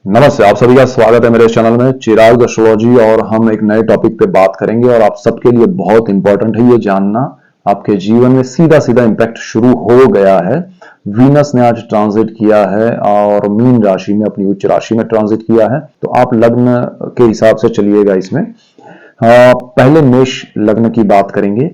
नमस्ते, आप सभी का स्वागत है मेरे इस चैनल में चिराग एस्ट्रोलॉजी। और हम एक नए टॉपिक पे बात करेंगे और आप सबके लिए बहुत इंपॉर्टेंट है ये जानना। आपके जीवन में सीधा सीधा इंपैक्ट शुरू हो गया है। वीनस ने आज ट्रांजिट किया है और मीन राशि में अपनी उच्च राशि में ट्रांजिट किया है, तो आप लग्न के हिसाब से चलिएगा इसमें। पहले मेष लग्न की बात करेंगे।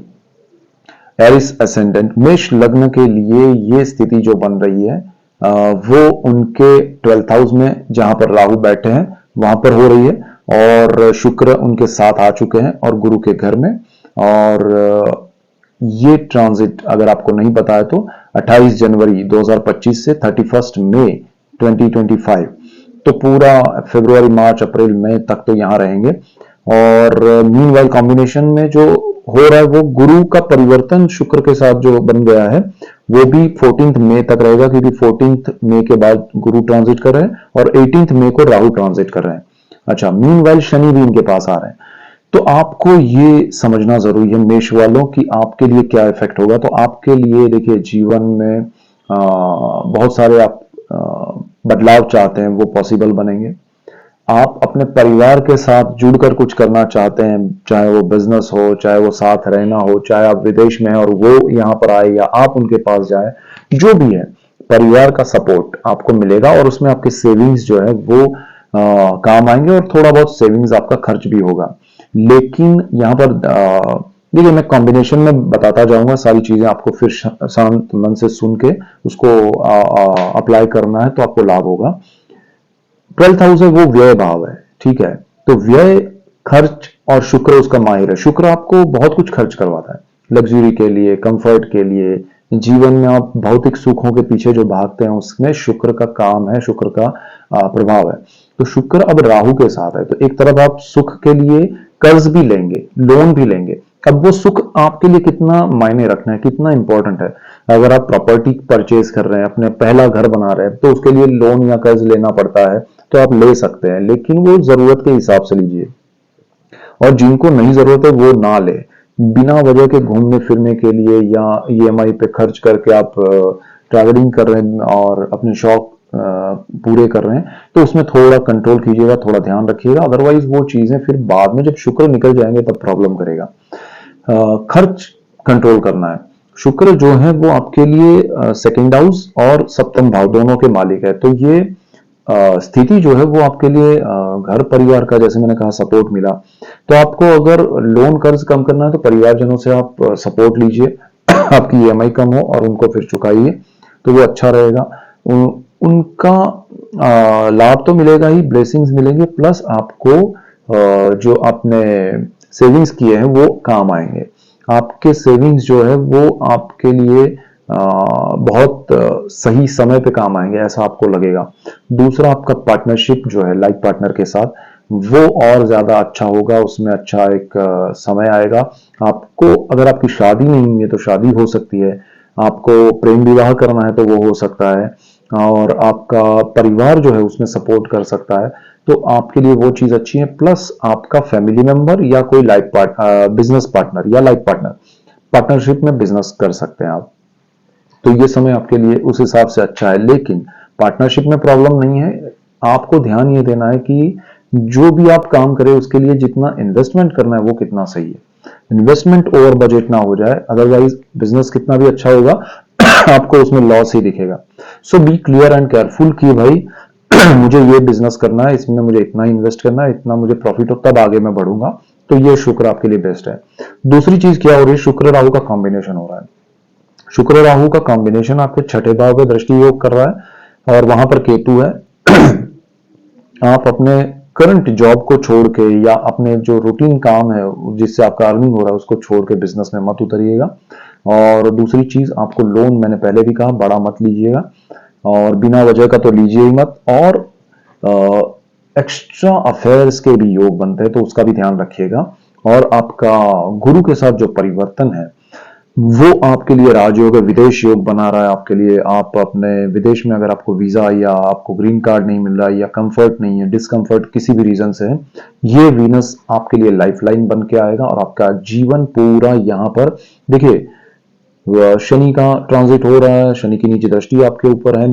एरिस असेंडेंट मेष लग्न के लिए ये स्थिति जो बन रही है वो उनके 12th हाउस में जहां पर राहु बैठे हैं वहां पर हो रही है और शुक्र उनके साथ आ चुके हैं और गुरु के घर में। और ये ट्रांजिट अगर आपको नहीं पता है तो 28 जनवरी 2025 से 31 मई 2025, तो पूरा फरवरी मार्च अप्रैल मई तक तो यहां रहेंगे। और मीनवाइल कॉम्बिनेशन में जो हो रहा है वो गुरु का परिवर्तन शुक्र के साथ जो बन गया है वो भी 14 मई तक रहेगा, क्योंकि 14 मई के बाद गुरु ट्रांजिट कर रहे हैं और 18 मई को राहु ट्रांजिट कर रहे हैं। अच्छा, मीनवाइल शनि भी इनके पास आ रहे हैं। तो आपको ये समझना जरूरी है मेष वालों कि आपके लिए क्या इफेक्ट होगा। तो आपके लिए देखिए, जीवन में बहुत सारे आप बदलाव चाहते हैं वो पॉसिबल बनेंगे। आप अपने परिवार के साथ जुड़कर कुछ करना चाहते हैं, चाहे वो बिजनेस हो, चाहे वो साथ रहना हो, चाहे आप विदेश में हैं और वो यहां पर आए या आप उनके पास जाए, जो भी है परिवार का सपोर्ट आपको मिलेगा और उसमें आपकी सेविंग्स जो है वो काम आएंगे और थोड़ा बहुत सेविंग्स आपका खर्च भी होगा। लेकिन यहां पर देखिए, मैं कॉम्बिनेशन में बताता जाऊंगा सारी चीजें आपको, फिर शांत मन से सुन के उसको अप्लाई करना है तो आपको लाभ होगा। 12th हाउस है वो व्यय भाव है, ठीक है। तो व्यय, खर्च, और शुक्र उसका माहिर है। शुक्र आपको बहुत कुछ खर्च करवाता है, लग्जरी के लिए, कंफर्ट के लिए, जीवन में आप भौतिक सुखों के पीछे जो भागते हैं उसमें शुक्र का काम है, शुक्र का प्रभाव है। तो शुक्र अब राहु के साथ है, तो एक तरफ आप सुख के लिए कर्ज भी लेंगे, लोन भी लेंगे। अब वो सुख आपके लिए कितना मायने रखना है, कितना इंपॉर्टेंट है। अगर आप प्रॉपर्टी परचेज कर रहे हैं, अपने पहला घर बना रहे हैं, तो उसके लिए लोन या कर्ज लेना पड़ता है, तो आप ले सकते हैं, लेकिन वो जरूरत के हिसाब से लीजिए। और जिनको नहीं जरूरत है वो ना ले। बिना वजह के घूमने फिरने के लिए या ईएमआई पे खर्च करके आप ट्रैवलिंग कर रहे हैं और अपने शौक पूरे कर रहे हैं, तो उसमें थोड़ा कंट्रोल कीजिएगा, थोड़ा ध्यान रखिएगा। अदरवाइज वो चीजें फिर बाद में जब शुक्र निकल जाएंगे तब प्रॉब्लम करेगा। खर्च कंट्रोल करना है। शुक्र जो है वो आपके लिए सेकंड हाउस और सप्तम भाव दोनों के मालिक है, तो ये स्थिति जो है वो आपके लिए घर परिवार का, जैसे मैंने कहा, सपोर्ट मिला। तो आपको अगर लोन कर्ज कम करना है तो परिवारजनों से आप सपोर्ट लीजिए आपकी ईएमआई कम हो और उनको फिर चुकाइए, तो वो अच्छा रहेगा। उनका लाभ तो मिलेगा ही, ब्लेसिंग्स मिलेंगे, प्लस आपको जो आपने सेविंग्स किए हैं वो काम आएंगे। आपके सेविंग्स जो है वो आपके लिए बहुत सही समय पे काम आएंगे, ऐसा आपको लगेगा। दूसरा, आपका पार्टनरशिप जो है लाइफ पार्टनर के साथ, वो और ज्यादा अच्छा होगा, उसमें अच्छा एक समय आएगा। आपको अगर आपकी शादी नहीं हुई है तो शादी हो सकती है, आपको प्रेम विवाह करना है तो वो हो सकता है, और आपका परिवार जो है उसमें सपोर्ट कर सकता है, तो आपके लिए वो चीज अच्छी है। प्लस आपका फैमिली मेंबर या कोई लाइफ बिजनेस पार्टनर या लाइफ पार्टनर, पार्टनरशिप में बिजनेस कर सकते हैं आप, तो ये समय आपके लिए उस हिसाब से अच्छा है। लेकिन पार्टनरशिप में प्रॉब्लम नहीं है। आपको ध्यान ये देना है कि जो भी आप काम करें उसके लिए जितना इन्वेस्टमेंट करना है वो कितना सही है, इन्वेस्टमेंट ओवर बजट ना हो जाए, अदरवाइज बिजनेस कितना भी अच्छा होगा आपको उसमें लॉस ही दिखेगा। सो बी क्लियर एंड केयरफुल कि भाई मुझे ये बिजनेस करना है, इसमें मुझे इतना इन्वेस्ट करना है, इतना मुझे प्रॉफिट हो तब आगे मैं बढ़ूंगा, तो ये शुक्र आपके लिए बेस्ट है। दूसरी चीज क्या हो रही है, शुक्र राहु का कॉम्बिनेशन हो रहा है। शुक्र राहु का कॉम्बिनेशन आपके छठे भाव पे दृष्टि योग कर रहा है और वहां पर केतु है। आप अपने करंट जॉब को छोड़ के या अपने जो रूटीन काम है जिससे आपका अर्निंग हो रहा है उसको छोड़ के बिजनेस में मत उतरिएगा। और दूसरी चीज, आपको लोन, मैंने पहले भी कहा, बड़ा मत लीजिएगा और बिना वजह का तो लीजिए ही मत। और एक्स्ट्रा अफेयर्स के भी योग बनते हैं तो उसका भी ध्यान रखिएगा। और आपका गुरु के साथ जो परिवर्तन है वो आपके लिए राजयोग है, विदेश योग बना रहा है आपके लिए। आप अपने विदेश में अगर आपको वीजा या आपको ग्रीन कार्ड नहीं मिल रहा है या कंफर्ट नहीं है, डिस्कंफर्ट किसी भी रीजन से है, ये वीनस आपके लिए लाइफलाइन बन के आएगा और आपका जीवन पूरा यहां पर, देखिए, शनि का ट्रांजिट हो रहा है, शनि की नीचे दृष्टि आपके ऊपर है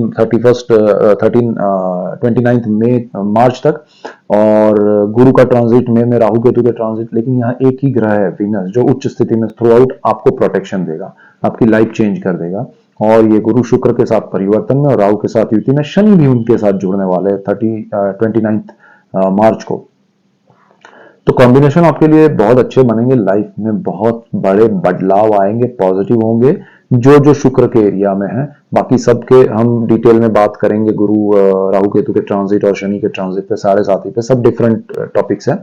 29 मई मार्च तक, और गुरु का ट्रांजिट में राहु केतु के ट्रांजिट। लेकिन यहाँ एक ही ग्रह है वीनस, जो उच्च स्थिति में थ्रू आउट आपको प्रोटेक्शन देगा, आपकी लाइफ चेंज कर देगा। और ये गुरु शुक्र के साथ परिवर्तन में और राहु के साथ युति में, शनि भी उनके साथ जुड़ने वाले 29 मार्च को। तो कॉम्बिनेशन आपके लिए बहुत अच्छे बनेंगे, लाइफ में बहुत बड़े बदलाव आएंगे, पॉजिटिव होंगे, जो जो शुक्र के एरिया में है। बाकी सबके हम डिटेल में बात करेंगे, गुरु राहु केतु के ट्रांजिट और शनि के ट्रांजिट पे, साढ़े साथी पे, सब डिफरेंट टॉपिक्स हैं।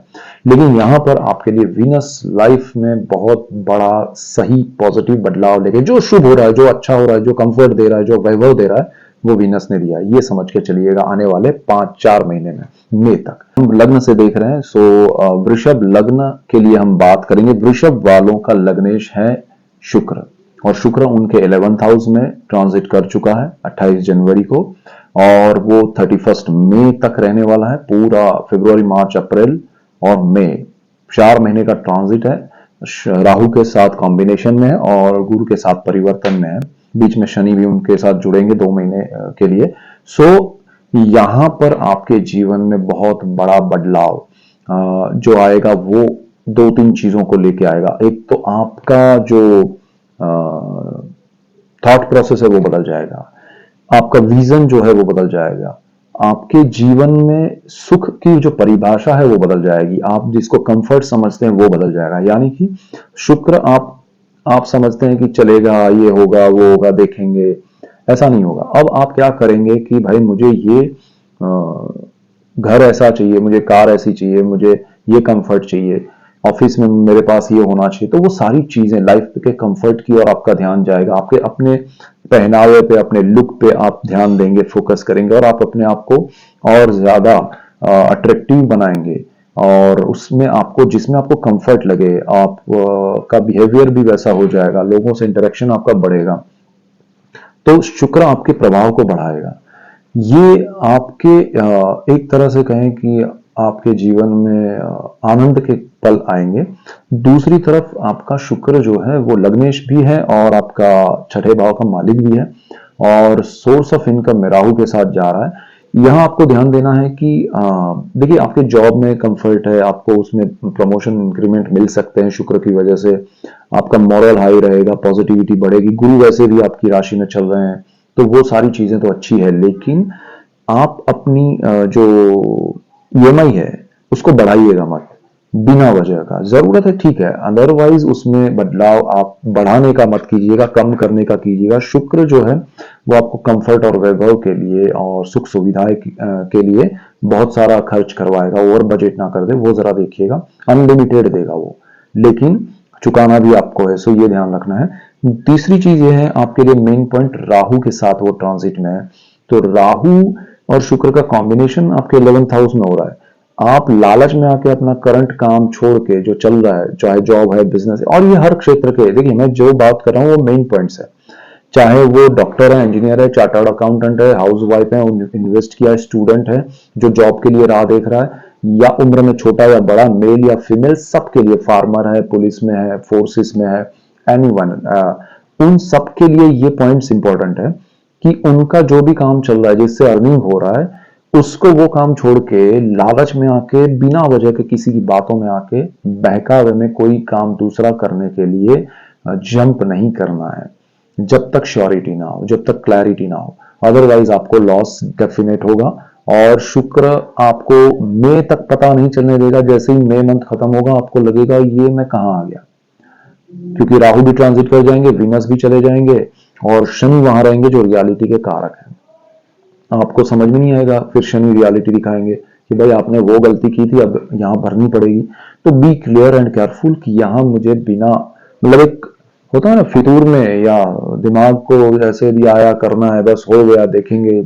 लेकिन यहाँ पर आपके लिए वीनस लाइफ में बहुत बड़ा सही पॉजिटिव बदलाव लेके, जो शुभ हो रहा है, जो अच्छा हो रहा है, जो कंफर्ट दे रहा है, जो वैभव दे रहा है, वो वीनस ने दिया। ये समझ के चलिएगा आने वाले 5-4 महीने में, मई तक। हम लग्न से देख रहे हैं, सो वृषभ लग्न के लिए हम बात करेंगे। वृषभ वालों का लग्नेश है शुक्र, और शुक्र उनके 11th हाउस में ट्रांजिट कर चुका है 28 जनवरी को, और वो 31 मई तक रहने वाला है। पूरा फरवरी, मार्च, अप्रैल और मई 4 महीने का ट्रांजिट है। राहु के साथ कॉम्बिनेशन में है और गुरु के साथ परिवर्तन में है। बीच में शनि भी उनके साथ जुड़ेंगे 2 महीने के लिए। सो यहां पर आपके जीवन में बहुत बड़ा बदलाव जो आएगा, वो 2-3 चीजों को लेके आएगा। एक तो आपका जो थॉट प्रोसेस है वो बदल जाएगा, आपका विजन जो है वो बदल जाएगा, आपके जीवन में सुख की जो परिभाषा है वो बदल जाएगी, आप जिसको कंफर्ट समझते हैं वो बदल जाएगा। यानी कि शुक्र आप समझते हैं कि चलेगा, ये होगा, वो होगा, देखेंगे, ऐसा नहीं होगा। अब आप क्या करेंगे कि भाई मुझे ये घर ऐसा चाहिए, मुझे कार ऐसी चाहिए, मुझे ये कंफर्ट चाहिए, ऑफिस में मेरे पास ये होना चाहिए। तो वो सारी चीजें लाइफ के कंफर्ट की और आपका ध्यान जाएगा, आपके अपने पहनावे पे, अपने लुक पे आप ध्यान देंगे, फोकस करेंगे, और आप अपने आप को और ज्यादा अट्रैक्टिव बनाएंगे, और उसमें आपको, जिसमें आपको कंफर्ट लगे, आप का बिहेवियर भी वैसा हो जाएगा, लोगों से इंटरेक्शन आपका बढ़ेगा। तो शुक्र आपके प्रभाव को बढ़ाएगा। ये आपके एक तरह से कहें कि आपके जीवन में आनंद के पल आएंगे। दूसरी तरफ आपका शुक्र जो है वो लग्नेश भी है और आपका छठे भाव का मालिक भी है, और सोर्स ऑफ इनकम में राहु के साथ जा रहा है। यहाँ आपको ध्यान देना है कि देखिए, आपके जॉब में कंफर्ट है, आपको उसमें प्रमोशन इंक्रीमेंट मिल सकते हैं शुक्र की वजह से, आपका मॉरल हाई रहेगा, पॉजिटिविटी बढ़ेगी। गुरु वैसे भी आपकी राशि में चल रहे हैं, तो वो सारी चीजें तो अच्छी है। लेकिन आप अपनी जो ईएमआई है उसको बढ़ाइएगा मत बिना वजह का। जरूरत है ठीक है, अदरवाइज उसमें बदलाव आप बढ़ाने का मत कीजिएगा, कम करने का कीजिएगा। शुक्र जो है वो आपको कंफर्ट और वैभव के लिए और सुख सुविधाएं के लिए बहुत सारा खर्च करवाएगा, ओवर बजट ना कर दे, वो जरा देखिएगा। अनलिमिटेड देगा वो, लेकिन चुकाना भी आपको है, सो ये ध्यान रखना है। तीसरी चीज ये है आपके लिए मेन पॉइंट, राहु के साथ वो ट्रांजिट में है। तो राहु और शुक्र का कॉम्बिनेशन आपके 11th हाउस में हो रहा है। आप लालच में आके अपना करंट काम छोड़ के, जो चल रहा है, चाहे जॉब है, बिजनेस है, और ये हर क्षेत्र के, देखिए मैं जो बात कर रहा हूँ वो मेन पॉइंट्स है, चाहे वो डॉक्टर है, इंजीनियर है, चार्टर्ड अकाउंटेंट है, हाउस वाइफ है, इन्वेस्ट किया है, स्टूडेंट है जो जॉब के लिए राह देख रहा है, या उम्र में छोटा या बड़ा, मेल या फीमेल, सबके लिए, फार्मर है, पुलिस में है, फोर्सेस में है, एनीवन, उन सब के लिए ये पॉइंट्स इंपॉर्टेंट है कि उनका जो भी काम चल रहा है, जिससे अर्निंग हो रहा है, उसको वो काम छोड़ के लालच में आके, बिना वजह के किसी की बातों में आके, बहकावे में कोई काम दूसरा करने के लिए जंप नहीं करना है, जब तक श्योरिटी ना हो, जब तक क्लैरिटी ना हो। अदरवाइज आपको लॉस डेफिनेट होगा। और शुक्र आपको मई तक पता नहीं चलने देगा, जैसे ही मई मंथ खत्म होगा आपको लगेगा ये मैं कहां आ गया, क्योंकि राहु भी ट्रांजिट कर जाएंगे, वीनस भी चले जाएंगे, और शनि वहां रहेंगे जो रियलिटी के कारक है। आपको समझ में नहीं आएगा, फिर शनि रियलिटी दिखाएंगे कि भाई आपने वो गलती की थी, अब यहां भरनी पड़ेगी। तो बी क्लियर एंड केयरफुल कि यहां मुझे बिना, मतलब एक होता है ना फितूर में, या दिमाग को ऐसे भी आया करना है, बस हो गया देखेंगे,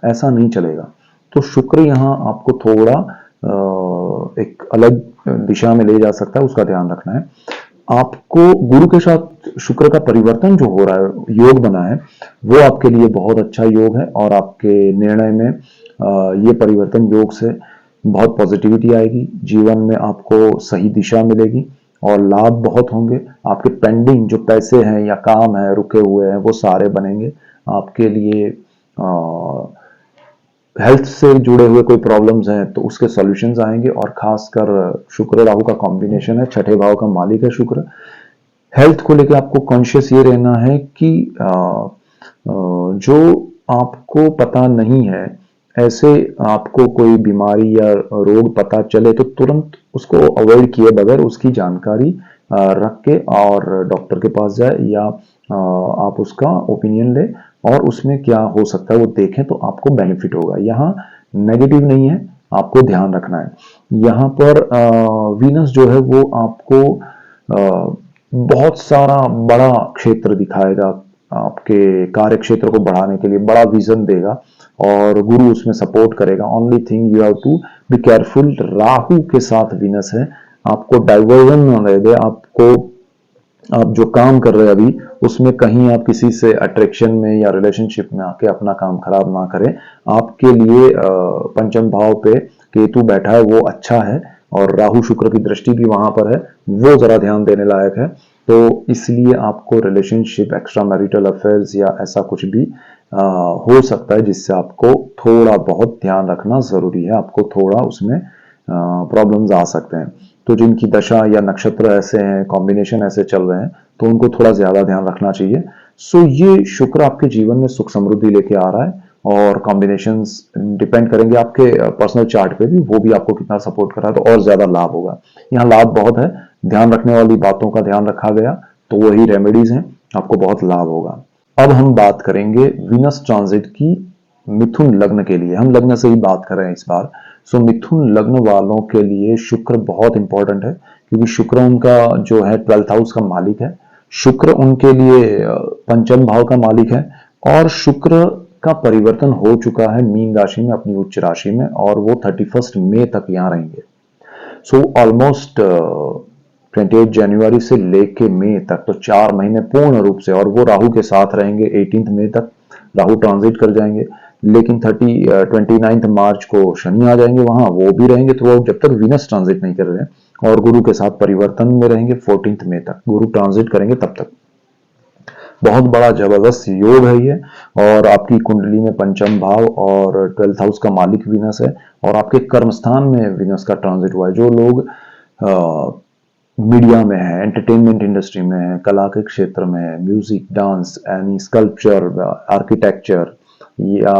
ऐसा नहीं चलेगा। तो शुक्र यहाँ आपको थोड़ा एक अलग दिशा में ले जा सकता है, उसका ध्यान रखना है। आपको गुरु के साथ शुक्र का परिवर्तन जो हो रहा है, योग बना है, वो आपके लिए बहुत अच्छा योग है, और आपके निर्णय में ये परिवर्तन योग से बहुत पॉजिटिविटी आएगी, जीवन में आपको सही दिशा मिलेगी, और लाभ बहुत होंगे। आपके पेंडिंग जो पैसे हैं या काम है रुके हुए हैं वो सारे बनेंगे। आपके लिए हेल्थ से जुड़े हुए कोई प्रॉब्लम्स हैं तो उसके सॉल्यूशंस आएंगे। और खासकर शुक्र राहु का कॉम्बिनेशन है, छठे भाव का मालिक है शुक्र। हेल्थ को लेकर आपको कॉन्शियस ये रहना है कि जो आपको पता नहीं है, ऐसे आपको कोई बीमारी या रोग पता चले तो तुरंत उसको अवॉइड किए बगैर उसकी जानकारी रख के और डॉक्टर के पास जाए या आप उसका ओपिनियन ले और उसमें क्या हो सकता है वो देखें तो आपको बेनिफिट होगा। यहाँ नेगेटिव नहीं है, आपको ध्यान रखना है। यहाँ पर वीनस जो है वो आपको बहुत सारा बड़ा क्षेत्र दिखाएगा, आपके कार्य क्षेत्र को बढ़ाने के लिए बड़ा विजन देगा और गुरु उसमें सपोर्ट करेगा। Only thing you have to be careful. Rahu के साथ वीनस है, आपको डाइवर्जन न दे दे, आपको आप जो काम कर रहे हैं अभी उसमें कहीं आप किसी से अट्रैक्शन में या रिलेशनशिप में आके अपना काम खराब ना करें। आपके लिए पंचम भाव पे केतु बैठा है वो अच्छा है और राहु शुक्र की दृष्टि भी वहां पर है, वो जरा ध्यान देने लायक है। तो इसलिए आपको रिलेशनशिप, एक्स्ट्रा मैरिटल अफेयर्स या ऐसा कुछ भी हो सकता है जिससे आपको थोड़ा बहुत ध्यान रखना जरूरी है। आपको थोड़ा उसमें प्रॉब्लम्स आ सकते हैं। तो जिनकी दशा या नक्षत्र ऐसे हैं, कॉम्बिनेशन ऐसे चल रहे हैं, तो उनको थोड़ा ज्यादा ध्यान रखना चाहिए। सो ये शुक्र आपके जीवन में सुख समृद्धि लेके आ रहा है और कॉम्बिनेशंस डिपेंड करेंगे आपके पर्सनल चार्ट पे भी, वो भी आपको कितना सपोर्ट कर रहा है तो और ज्यादा लाभ होगा। यहाँ लाभ बहुत है, ध्यान रखने वाली बातों का ध्यान रखा गया तो वही रेमेडीज हैं, आपको बहुत लाभ होगा। अब हम बात करेंगे वीनस ट्रांजिट की मिथुन लग्न के लिए। हम लग्न से ही बात कर रहे हैं इस बार। सो मिथुन लग्न वालों के लिए शुक्र बहुत इंपॉर्टेंट है क्योंकि शुक्र उनका जो है 12th हाउस का मालिक है। शुक्र उनके लिए पंचम भाव का मालिक है और शुक्र का परिवर्तन हो चुका है मीन राशि में, अपनी उच्च राशि में, और वो 31 मई तक यहाँ रहेंगे। सो ऑलमोस्ट 28 जनवरी से लेके मई तक, तो 4 महीने पूर्ण रूप से, और वो राहु के साथ रहेंगे 18 मई तक। राहु ट्रांजिट कर जाएंगे, लेकिन 29 मार्च को शनि आ जाएंगे वहां, वो भी रहेंगे थ्रू आउट जब तक वीनस ट्रांजिट नहीं कर रहे हैं। और गुरु के साथ परिवर्तन में रहेंगे 14 मई तक, गुरु ट्रांजिट करेंगे तब तक। बहुत बड़ा जबरदस्त योग है ये। और आपकी कुंडली में पंचम भाव और 12th हाउस का मालिक वीनस है और आपके कर्म स्थान में वीनस का ट्रांजिट हुआ है। जो लोग मीडिया में है, एंटरटेनमेंट इंडस्ट्री में है, कला के क्षेत्र में है, music, dance, any sculpture, architecture, या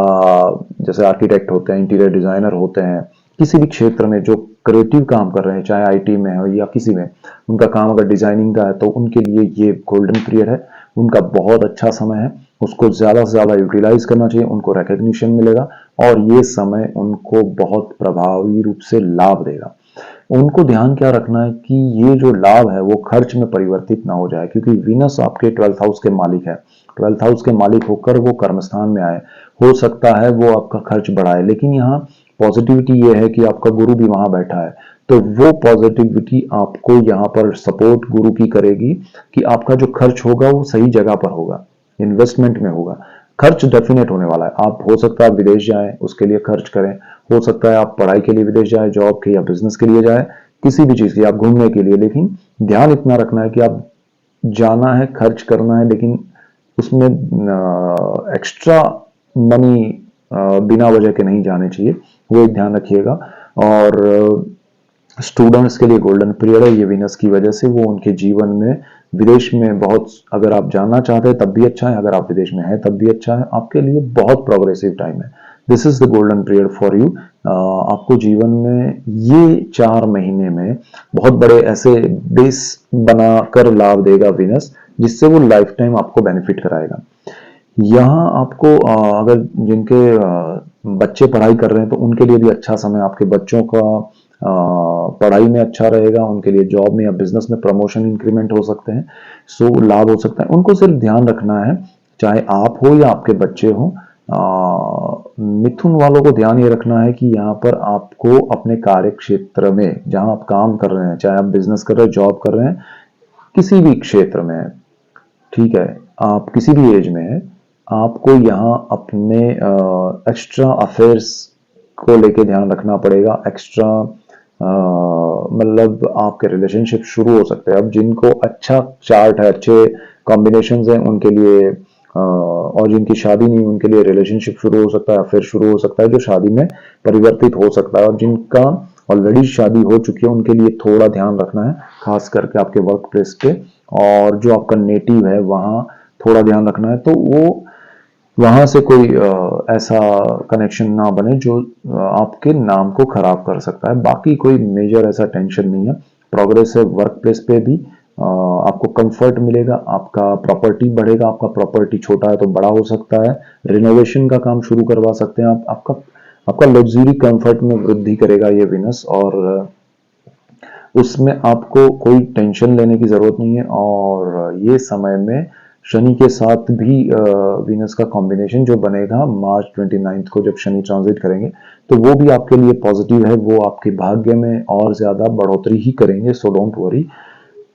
जैसे आर्किटेक्ट होते हैं, इंटीरियर डिजाइनर होते हैं, किसी भी क्षेत्र में जो क्रिएटिव काम कर रहे हैं, चाहे आईटी में हो या किसी में, उनका काम अगर डिजाइनिंग का है तो उनके लिए ये गोल्डन पीरियड है, उनका बहुत अच्छा समय है। उसको ज्यादा से ज्यादा यूटिलाइज करना चाहिए, उनको रिकग्निशन मिलेगा और ये समय उनको बहुत प्रभावी रूप से लाभ देगा। उनको ध्यान क्या रखना है कि ये जो लाभ है वो खर्च में परिवर्तित ना हो जाए, क्योंकि वीनस आपके 12th हाउस के मालिक है। 12th हाउस के मालिक होकर वो कर्मस्थान में आए, हो सकता है वो आपका खर्च बढ़ाए, लेकिन यहाँ पॉजिटिविटी ये है कि आपका गुरु भी वहां बैठा है, तो वो पॉजिटिविटी आपको यहाँ पर सपोर्ट गुरु की करेगी कि आपका जो खर्च होगा वो सही जगह पर होगा, इन्वेस्टमेंट में होगा। खर्च डेफिनेट होने वाला है। आप हो सकता है आप विदेश जाएं, उसके लिए खर्च करें, हो सकता है आप पढ़ाई के लिए विदेश जाएं, जॉब के या बिजनेस के लिए जाएं, किसी भी चीज के, आप घूमने के लिए, लेकिन ध्यान इतना रखना है कि आप जाना है, खर्च करना है, लेकिन उसमें एक्स्ट्रा मनी बिना वजह के नहीं जाने चाहिए, वो एक ध्यान रखिएगा। और स्टूडेंट्स के लिए गोल्डन पीरियड है ये वीनस की वजह से, वो उनके जीवन में विदेश में बहुत, अगर आप जानना चाहते हैं तब भी अच्छा है, अगर आप विदेश में हैं तब भी अच्छा है, आपके लिए बहुत प्रोग्रेसिव टाइम है। This is the golden period for you. आपको जीवन में ये 4 महीने में बहुत बड़े ऐसे बेस बनाकर लाभ देगा वीनस, जिससे वो लाइफ टाइम आपको बेनिफिट कराएगा। यहाँ आपको अगर जिनके बच्चे पढ़ाई कर रहे हैं तो उनके लिए भी अच्छा समय, आपके बच्चों का पढ़ाई में अच्छा रहेगा, उनके लिए जॉब में या बिजनेस में प्रमोशन, इंक्रीमेंट हो सकते हैं, सो लाभ हो सकता है। उनको सिर्फ ध्यान रखना है, चाहे आप हो या आपके बच्चे हो, मिथुन वालों को ध्यान ये रखना है कि यहाँ पर आपको अपने कार्य क्षेत्र में जहां आप काम कर रहे हैं, चाहे आप बिजनेस कर रहे हैं, जॉब कर रहे हैं, किसी भी क्षेत्र में, ठीक है, आप किसी भी एज में है, आपको यहाँ अपने एक्स्ट्रा अफेयर्स को लेके ध्यान रखना पड़ेगा। एक्स्ट्रा मतलब आपके रिलेशनशिप शुरू हो सकते हैं। अब जिनको अच्छा चार्ट है, अच्छे कॉम्बिनेशन हैं, उनके लिए और जिनकी शादी नहीं उनके लिए रिलेशनशिप शुरू हो सकता है, फिर शुरू हो सकता है जो शादी में परिवर्तित हो सकता है। और जिनका ऑलरेडी शादी हो चुकी है उनके लिए थोड़ा ध्यान रखना है, खास करके आपके वर्क प्लेस पे, और जो आपका नेटिव है वहाँ थोड़ा ध्यान रखना है। तो वो वहां से कोई ऐसा कनेक्शन ना बने जो आपके नाम को खराब कर सकता है। बाकी कोई मेजर ऐसा टेंशन नहीं है। प्रोग्रेस है वर्क प्लेस पे भी, आपको कंफर्ट मिलेगा, आपका प्रॉपर्टी बढ़ेगा, आपका प्रॉपर्टी छोटा है तो बड़ा हो सकता है, रिनोवेशन का काम शुरू करवा सकते हैं आप, आपका आपका लग्जरी कंफर्ट में वृद्धि करेगा ये विनस, और उसमें आपको कोई टेंशन लेने की जरूरत नहीं है। और ये समय में शनि के साथ भी वीनस का कॉम्बिनेशन जो बनेगा मार्च 29 को जब शनि ट्रांजिट करेंगे, तो वो भी आपके लिए पॉजिटिव है, वो आपके भाग्य में और ज्यादा बढ़ोतरी ही करेंगे। So don't worry.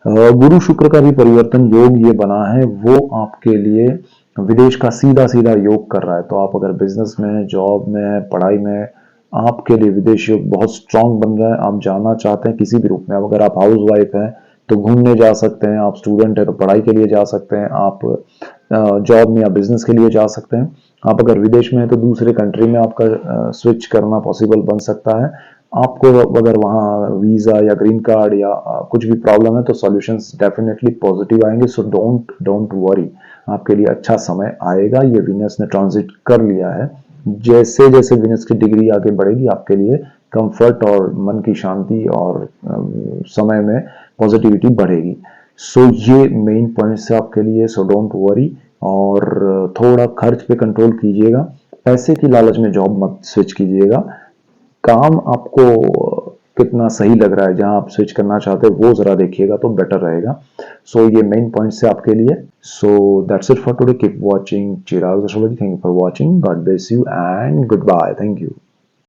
गुरु शुक्र का भी परिवर्तन योग ये बना है, वो आपके लिए विदेश का सीधा सीधा योग कर रहा है। तो आप अगर बिजनेस में, जॉब में, पढ़ाई में, आपके लिए विदेश योग बहुत स्ट्रांग बन रहा है। आप जाना चाहते हैं किसी भी रूप में, अब अगर आप हाउस वाइफ हैं तो घूमने जा सकते हैं, आप स्टूडेंट हैं तो पढ़ाई के लिए जा सकते हैं, आप जॉब में या बिजनेस के लिए जा सकते हैं, आप अगर विदेश में हैं तो दूसरे कंट्री में आपका स्विच करना पॉसिबल बन सकता है। आपको अगर वहाँ वीजा या ग्रीन कार्ड या कुछ भी प्रॉब्लम है तो सॉल्यूशंस डेफिनेटली पॉजिटिव आएंगे। सो डोंट डोंट वरी, आपके लिए अच्छा समय आएगा। ये विनस ने ट्रांजिट कर लिया है, जैसे जैसे विनस की डिग्री आगे बढ़ेगी आपके लिए कंफर्ट और मन की शांति और समय में पॉजिटिविटी बढ़ेगी। सो ये मेन पॉइंट्स है आपके लिए। सो डोंट वरी, और थोड़ा खर्च पे कंट्रोल कीजिएगा, पैसे की लालच में जॉब मत स्विच कीजिएगा। काम आपको कितना सही लग रहा है, जहां आप स्विच करना चाहते हैं वो जरा देखिएगा तो बेटर रहेगा। सो ये मेन पॉइंट्स है आपके लिए। So that's it for today. Keep watching Chirag astrology. Thank you for watching. God bless you and goodbye. Thank you.